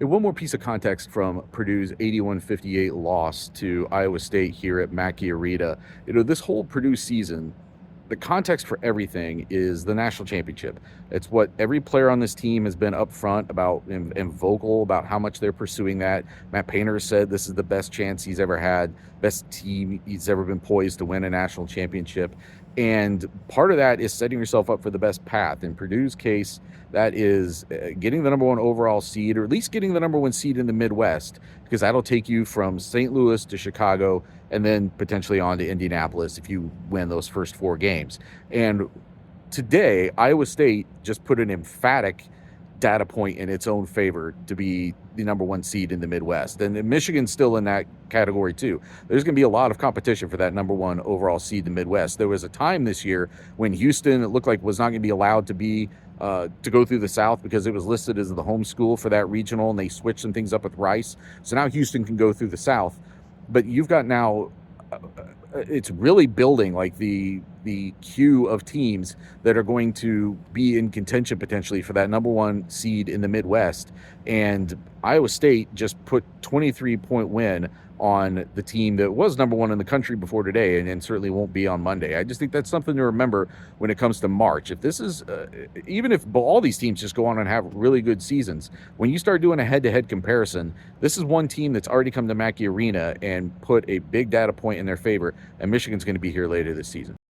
And one more piece of context from Purdue's 81-58 loss to Iowa State here at Mackey Arena. This whole Purdue season, the context for everything is the national championship. It's what every player on this team has been upfront about and vocal about how much they're pursuing that. Matt Painter said this is the best chance he's ever had, best team he's ever been poised to win a national championship. And part of that is setting yourself up for the best path. In Purdue's case, that is getting the number one overall seed, or at least getting the number one seed in the Midwest, because that'll take you from St. Louis to Chicago and then potentially on to Indianapolis if you win those first four games. And today, Iowa State just put an emphatic data point in its own favor to be the number one seed in the Midwest. And Michigan's still in that category too. There's going to be a lot of competition for that number one overall seed in the Midwest. There was a time this year when Houston, it looked like, was not going to be allowed to be to go through the South because it was listed as the home school for that regional, and they switched some things up with Rice. So now Houston can go through the South. But you've got now it's really building like the queue of teams that are going to be in contention potentially for that number one seed in the Midwest. And Iowa State just put 23-point win on the team that was number one in the country before today, and certainly won't be on Monday. I just think that's something to remember when it comes to March. If this is, even if all these teams just go on and have really good seasons, when you start doing a head-to-head comparison, this is one team that's already come to Mackey Arena and put a big data point in their favor, and Michigan's going to be here later this season.